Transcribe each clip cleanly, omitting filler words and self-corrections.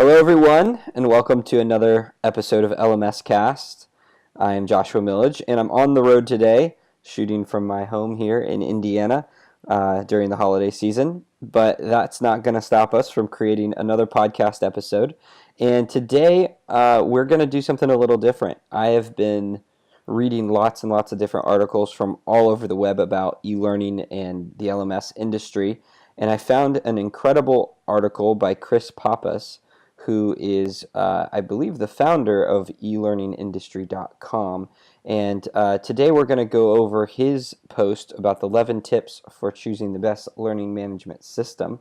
Hello, everyone, and welcome to another episode of LMScast. I am Joshua Millage, and I'm on the road today, shooting from my home here in Indiana during the holiday season. But that's not going to stop us from creating another podcast episode. And today, we're going to do something a little different. I have been reading lots and lots of different articles from all over the web about e-learning and the LMS industry, and I found an incredible article by Chris Pappas, who is, I believe, the founder of elearningindustry.com. And today we're going to go over his post about the 11 tips for choosing the best learning management system,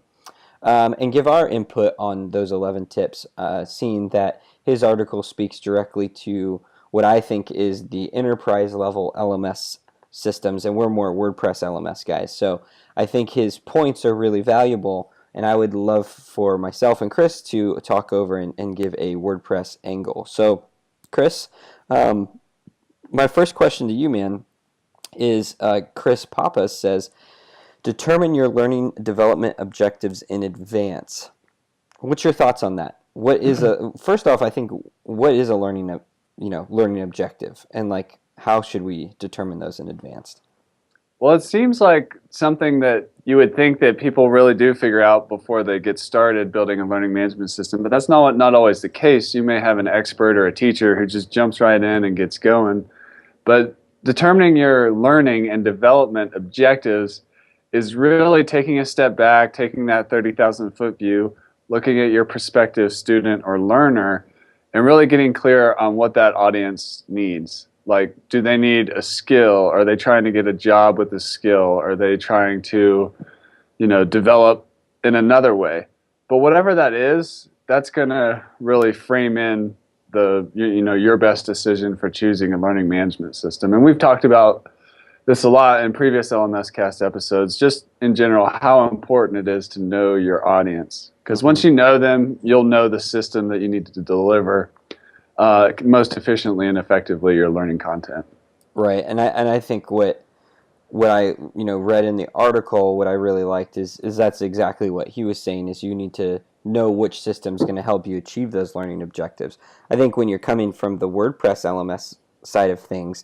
and give our input on those 11 tips, seeing that his article speaks directly to what I think is the enterprise level LMS systems, and we're more WordPress LMS guys. So I think his points are really valuable, and I would love for myself and Chris to talk over and give a WordPress angle. So, Chris, my first question to you, man, is Chris Pappas says, determine your learning development objectives in advance. What's your thoughts on that? What is first off, I think, what is a learning objective, and like how should we determine those in advance? Well, it seems like something that you would think that people really do figure out before they get started building a learning management system, but that's not always the case. You may have an expert or a teacher who just jumps right in and gets going. But determining your learning and development objectives is really taking a step back, taking that 30,000-foot view, looking at your prospective student or learner, and really getting clear on what that audience needs. Like, do they need a skill? Are they trying to get a job with a skill? Are they trying to, develop in another way? But whatever that is, that's going to really frame in your best decision for choosing a learning management system. And we've talked about this a lot in previous LMScast episodes, just in general, how important it is to know your audience. Because once you know them, you'll know the system that you need to deliver most efficiently and effectively your learning content. Right, and I think what I read in the article, what I really liked is that's exactly what he was saying, is you need to know which system is going to help you achieve those learning objectives. I think when you're coming from the WordPress LMS side of things,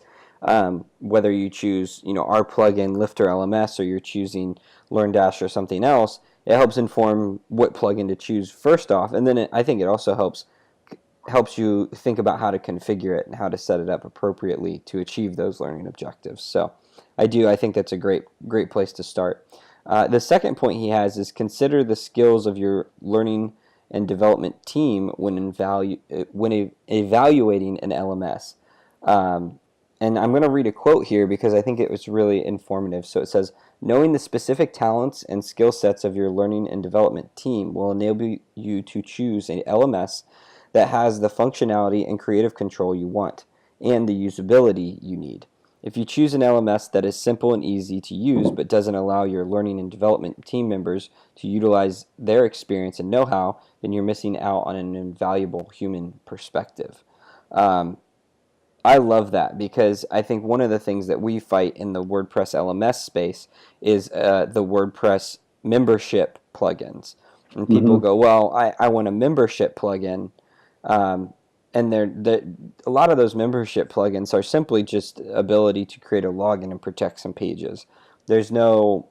whether you choose our plugin lifterLMS or you're choosing LearnDash or something else, it helps inform what plugin to choose first off, and then I think it also helps you think about how to configure it and how to set it up appropriately to achieve those learning objectives. So I think that's a great place to start. The second point he has is consider the skills of your learning and development team when evaluating an LMS. And I'm going to read a quote here because I think it was really informative. So it says, knowing the specific talents and skill sets of your learning and development team will enable you to choose an LMS that has the functionality and creative control you want and the usability you need. If you choose an LMS that is simple and easy to use but doesn't allow your learning and development team members to utilize their experience and know-how, then you're missing out on an invaluable human perspective. I love that because I think one of the things that we fight in the WordPress LMS space is the WordPress membership plugins. And people go, well, I want a membership plugin. And a lot of those membership plugins are simply just ability to create a login and protect some pages. There's no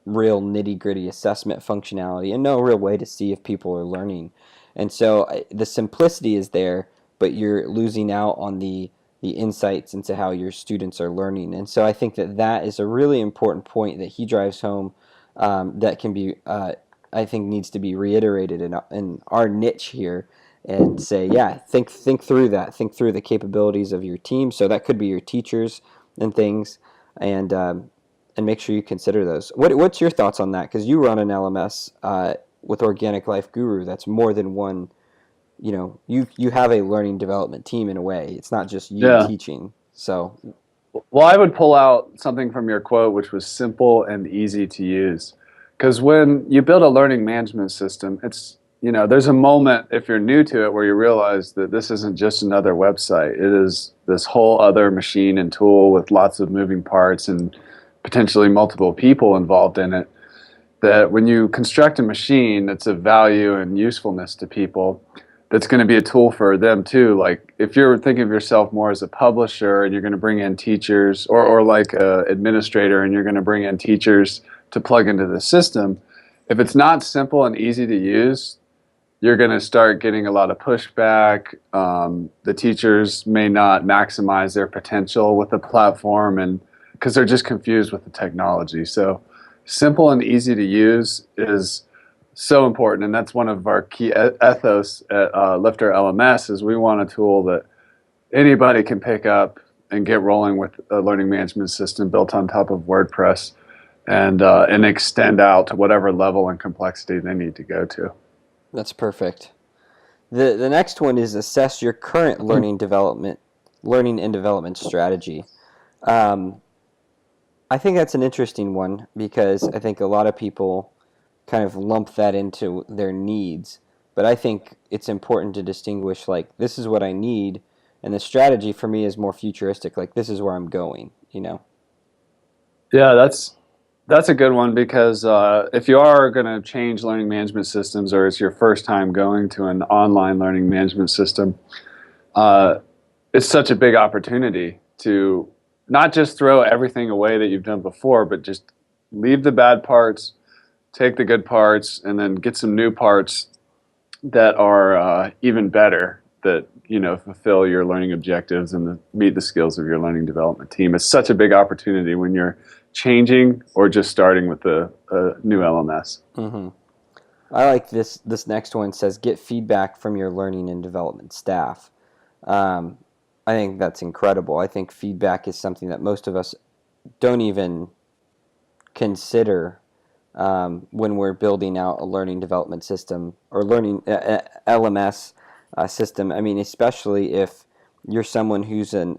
real nitty-gritty assessment functionality and no real way to see if people are learning. And so the simplicity is there, but you're losing out on the insights into how your students are learning. And so I think that is a really important point that he drives home, that can be, I think, needs to be reiterated in our niche here, and say, yeah, think through that. Think through the capabilities of your team. So that could be your teachers and things, and make sure you consider those. What's your thoughts on that? Because you run an LMS with Organic Life Guru that's more than one. You have a learning development team in a way. It's not just you teaching. So, well, I would pull out something from your quote, which was simple and easy to use. Because when you build a learning management system, there's a moment, if you're new to it, where you realize that this isn't just another website. It is this whole other machine and tool with lots of moving parts and potentially multiple people involved in it. That when you construct a machine that's of value and usefulness to people, that's going to be a tool for them too. Like if you're thinking of yourself more as a publisher and you're going to bring in teachers, or like a administrator and you're going to bring in teachers to plug into the system, if it's not simple and easy to use, you're going to start getting a lot of pushback. The teachers may not maximize their potential with the platform, and because they're just confused with the technology. So simple and easy to use is so important, and that's one of our key ethos at lifterLMS is we want a tool that anybody can pick up and get rolling with a learning management system built on top of WordPress, and extend out to whatever level and complexity they need to go to. That's perfect. The next one is assess your current learning and development strategy. Um, I think that's an interesting one because I think a lot of people kind of lump that into their needs. But I think it's important to distinguish, like, this is what I need, and the strategy for me is more futuristic, like, this is where I'm going, you know? Yeah, that's a good one because if you are going to change learning management systems, or it's your first time going to an online learning management system, uh, it's such a big opportunity to not just throw everything away that you've done before, but just leave the bad parts, take the good parts, and then get some new parts that are even better, that fulfill your learning objectives and meet the skills of your learning development team. It's such a big opportunity when you're changing or just starting with a new LMS. Mm-hmm. I like this next one. Says get feedback from your learning and development staff. Um, I think that's incredible. I think feedback is something that most of us don't even consider when we're building out a learning development system or learning LMS system. I mean, especially if you're someone who's an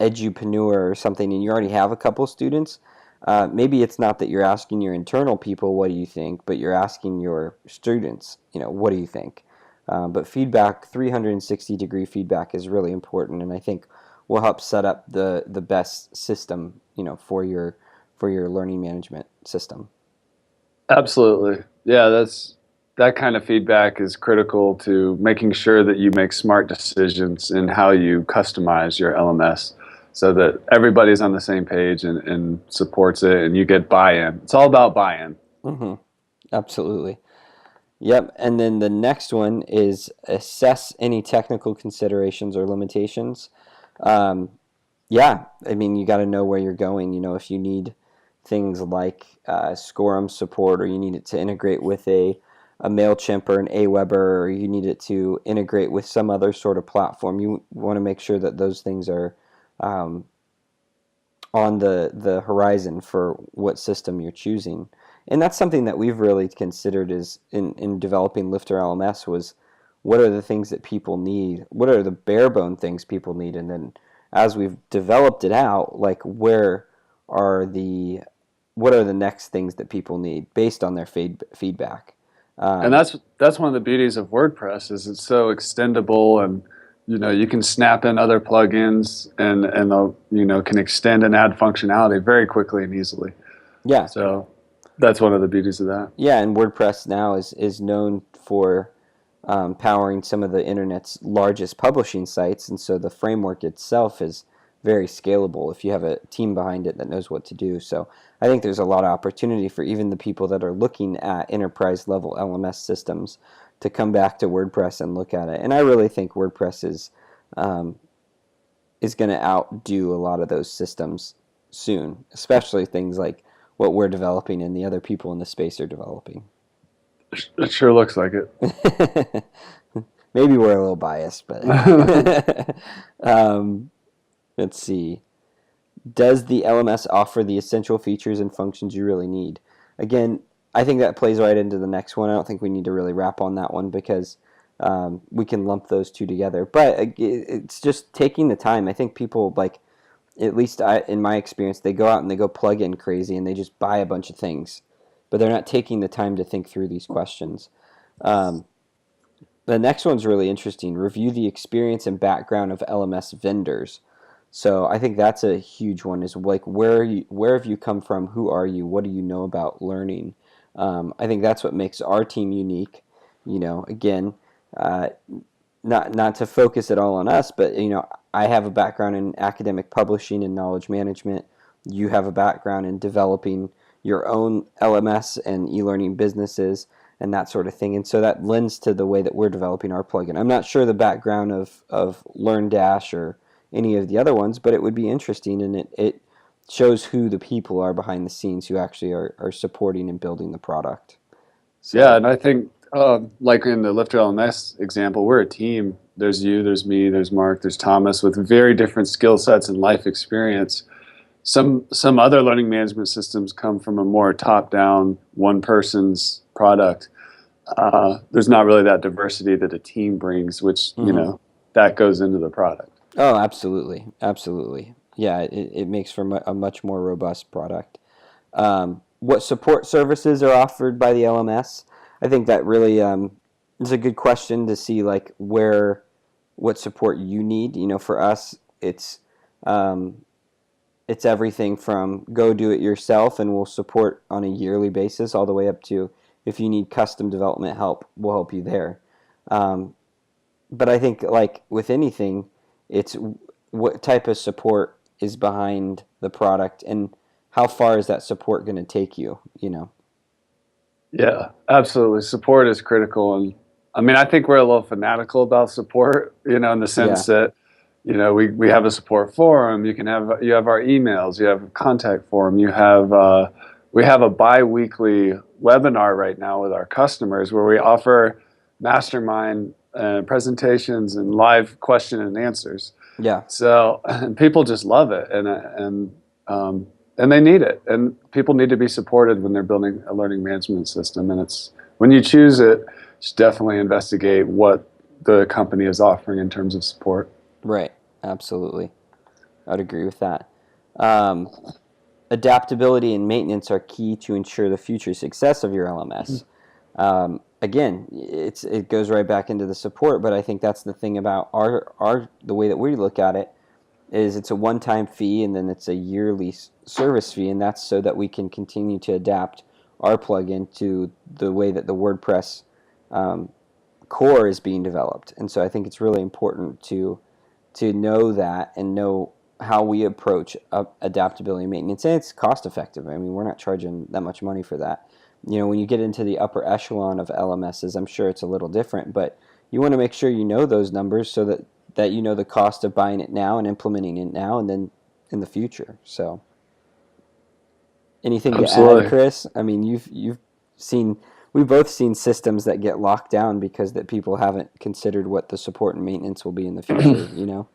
edupreneur or something and you already have a couple students. Maybe it's not that you're asking your internal people, what do you think, but you're asking your students, what do you think? But feedback, 360-degree feedback is really important, and I think will help set up the best system, for your learning management system. Absolutely. Yeah, that kind of feedback is critical to making sure that you make smart decisions in how you customize your LMS so that everybody's on the same page and supports it and you get buy-in. It's all about buy-in. Mm-hmm. Absolutely. Yep. And then the next one is assess any technical considerations or limitations. Um, yeah, I mean, you got to know where you're going. If you need things like Scorum support, or you need it to integrate with a MailChimp or an Aweber, or you need it to integrate with some other sort of platform, you want to make sure that those things are um, on the horizon for what system you're choosing. And that's something that we've really considered is in developing lifterLMS was what are the things that people need? What are the bare bone things people need? And then as we've developed it out, like are the what are the next things that people need based on their feedback? And that's one of the beauties of WordPress is it's so extendable, and you can snap in other plugins and they'll can extend and add functionality very quickly and easily. Yeah, So that's one of the beauties of that. yeah, and WordPress now is known for powering some of the internet's largest publishing sites, and so the framework itself is very scalable if you have a team behind it that knows what to do. So I think there's a lot of opportunity for even the people that are looking at enterprise level LMS systems to come back to WordPress and look at it. And I really think WordPress is going to outdo a lot of those systems soon, especially things like what we're developing and the other people in the space are developing. It sure looks like it. Maybe we're a little biased, but let's see. Does the LMS offer the essential features and functions you really need? Again, I think that plays right into the next one. I don't think we need to really wrap on that one because we can lump those two together. But it's just taking the time. I think people, like, at least in my experience, they go out and they go plug in crazy and they just buy a bunch of things, but they're not taking the time to think through these questions. Um, the next one's really interesting. Review the experience and background of LMS vendors. So I think that's a huge one. Is like where have you come from? Who are you? What do you know about learning? I think that's what makes our team unique. Again, not to focus it all on us, but I have a background in academic publishing and knowledge management. You have a background in developing your own LMS and e-learning businesses and that sort of thing. And so that lends to the way that we're developing our plugin. I'm not sure the background of LearnDash or any of the other ones, but it would be interesting, and it shows who the people are behind the scenes who actually are supporting and building the product. Yeah, So and I think like in the lifterLMS example, we're a team. There's you, there's me, there's Mark, there's Thomas with very different skill sets and life experience. Some other learning management systems come from a more top-down, one person's product. There's not really that diversity that a team brings, which that goes into the product. Oh, absolutely, absolutely. Yeah, it makes for a much more robust product. What support services are offered by the LMS? I think that really is a good question to see like what support you need. For us, it's everything from go do it yourself and we'll support on a yearly basis all the way up to if you need custom development help, we'll help you there. Um, but I think like with anything, it's what type of support is behind the product and how far is that support going to take you. Yeah, absolutely. Support is critical. And I mean, I think we're a little fanatical about support, in the Yeah. sense that, we have a support forum. You have our emails, you have a contact forum, we have a bi-weekly webinar right now with our customers where we offer mastermind presentations and live question and answers. Yeah. So and people just love it, and they need it. And people need to be supported when they're building a learning management system. And it's when you choose it, just definitely investigate what the company is offering in terms of support. Right. Absolutely. I'd agree with that. Um, Adaptability and maintenance are key to ensure the future success of your LMS. Again, it goes right back into the support, but I think that's the thing about the way that we look at it is it's a one-time fee and then it's a yearly service fee, and that's so that we can continue to adapt our plugin to the way that the WordPress um, core is being developed. And so I think it's really important to know that and know how we approach adaptability and maintenance. And it's cost effective. I mean, we're not charging that much money for that. When you get into the upper echelon of LMSs, I'm sure it's a little different, but you want to make sure you know those numbers so that you know the cost of buying it now and implementing it now and then in the future. So anything to add, Absolutely. Chris? I mean, you've seen we've both seen systems that get locked down because that people haven't considered what the support and maintenance will be in the future.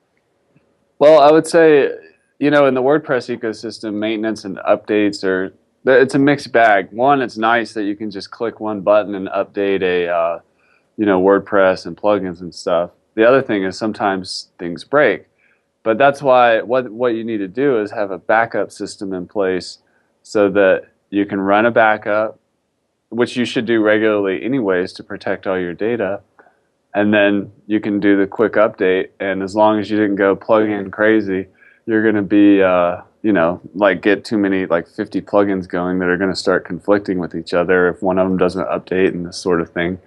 Well, I would say, in the WordPress ecosystem, maintenance and updates it's a mixed bag. One, it's nice that you can just click one button and update WordPress and plugins and stuff. The other thing is sometimes things break. But that's why what you need to do is have a backup system in place so that you can run a backup, which you should do regularly anyways to protect all your data. And then you can do the quick update. And as long as you didn't go plug in crazy, you're going to be, like get too many, like 50 plugins going that are going to start conflicting with each other if one of them doesn't update and this sort of thing.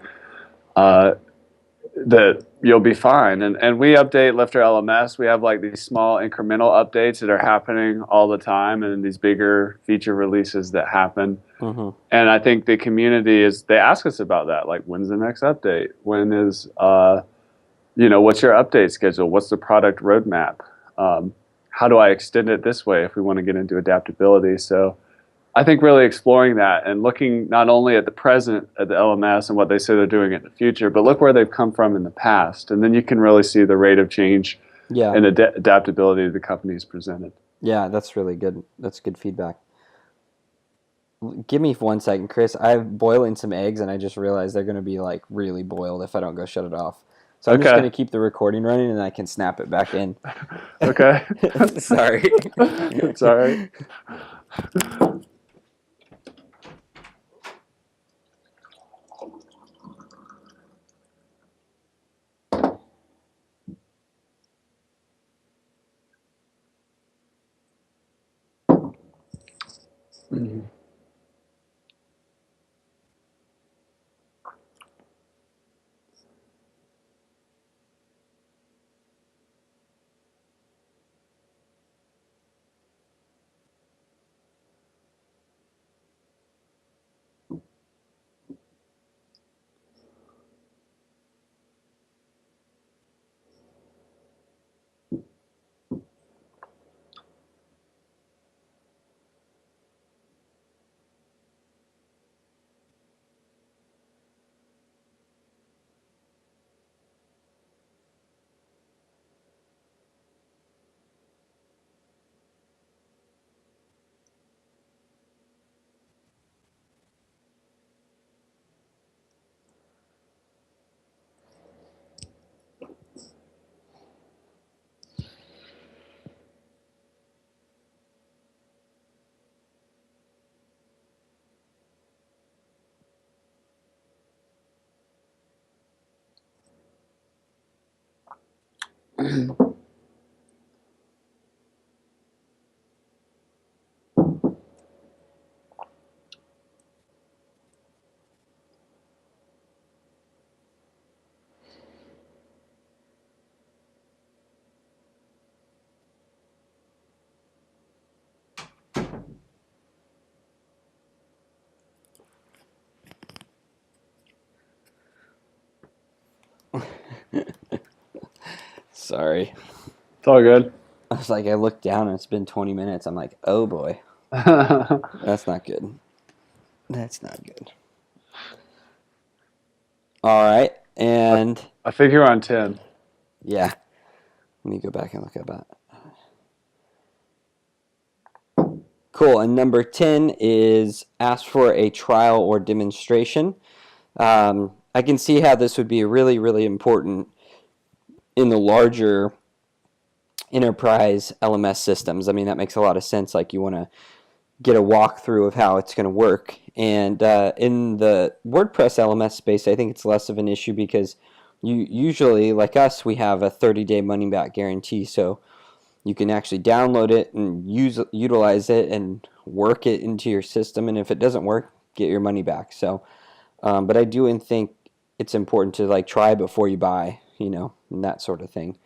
That you'll be fine. And we update lifterLMS. We have like these small incremental updates that are happening all the time, and these bigger feature releases that happen. Mm-hmm. And I think the community they ask us about that, like when's the next update? When is, what's your update schedule? What's the product roadmap? How do I extend it this way if we want to get into adaptability? So I think really exploring that and looking not only at the present at the LMS and what they say they're doing in the future, but look where they've come from in the past. And then you can really see the rate of change Yeah. and adaptability the company has presented. Yeah, that's really good. That's good feedback. Give me 1 second, Chris. I'm boiling some eggs, and I just realized they're going to be like really boiled if I don't go shut it off. So I'm just going Okay. to keep the recording running, and I can snap it back in. Okay. Sorry. It's all right. Mhm. Sorry. It's all good. I was like, I looked down and it's been 20 minutes. I'm like, oh boy. That's not good. That's not good. All right. And I think you're on 10. yeah. Let me go back and look at that. Cool. And number 10 is ask for a trial or demonstration. I can see how this would be really, really important in the larger enterprise LMS systems. I mean, that makes a lot of sense. Like, you want to get a walkthrough of how it's going to work. And in the WordPress LMS space, I think it's less of an issue because you usually, like us, we have a 30-day money-back guarantee. So you can actually download it and utilize it and work it into your system. And if it doesn't work, get your money back. So, but I do think it's important to like try before you buy, and that sort of thing.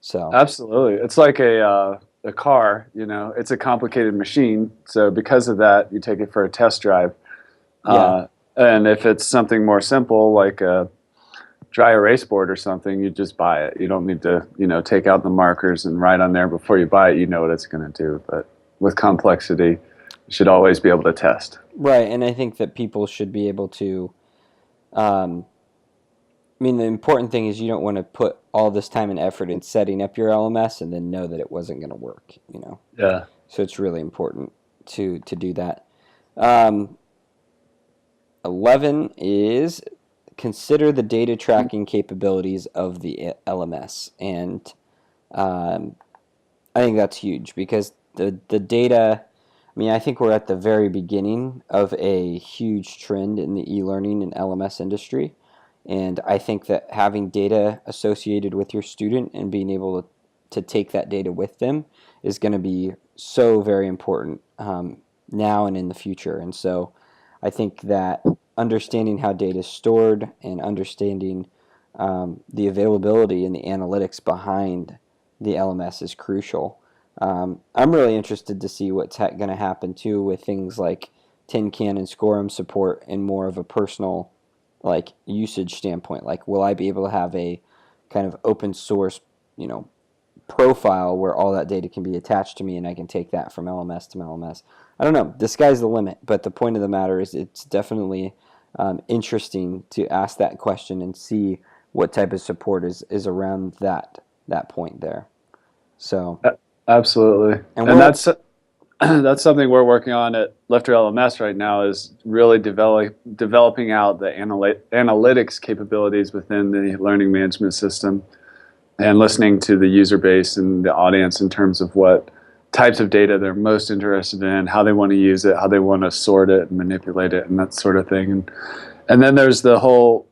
So Absolutely. It's like a car, it's a complicated machine. So because of that, you take it for a test drive. yeah, And if it's something more simple, like a dry erase board or something, you just buy it. You don't need to, take out the markers and write on there before you buy it. You know what it's going to do. But with complexity, you should always be able to test. right. And I think that people should be able to. I mean, the important thing is you don't want to put all this time and effort in setting up your LMS and then know that it wasn't going to work. Yeah. So it's really important to do that. Um, 11 is consider the data tracking capabilities of the LMS, and I think that's huge because the data. I mean, I think we're at the very beginning of a huge trend in the e-learning and LMS industry. And I think that having data associated with your student and being able to take that data with them is going to be so very important now and in the future. And so I think that understanding how data is stored and understanding the availability and the analytics behind the LMS is crucial. I'm really interested to see what's going to happen too with things like Tin Can and Scorum support in more of a personal like usage standpoint. Like, will I be able to have a kind of open source, profile where all that data can be attached to me and I can take that from LMS to LMS? I don't know. The sky's the limit. But the point of the matter is it's definitely interesting to ask that question and see what type of support is around that point there. So, Absolutely. and And we're that's something we're working on at lifterLMS right now is really developing out the analytics capabilities within the learning management system and listening to the user base and the audience in terms of what types of data they're most interested in, how they want to use it, how they want to sort it and manipulate it, and that sort of thing. And then there's the whole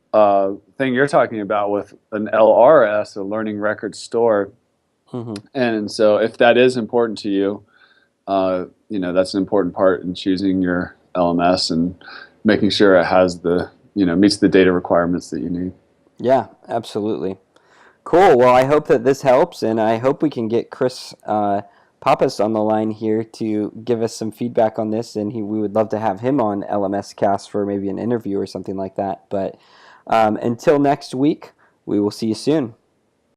thing you're talking about with an LRS, a learning record store. mm-hmm. And so if that is important to you, that's an important part in choosing your LMS and making sure it has meets the data requirements that you need. Yeah, absolutely. Cool. Well, I hope that this helps, and I hope we can get Chris Pappas on the line here to give us some feedback on this, and we would love to have him on LMScast for maybe an interview or something like that. But until next week, we will see you soon.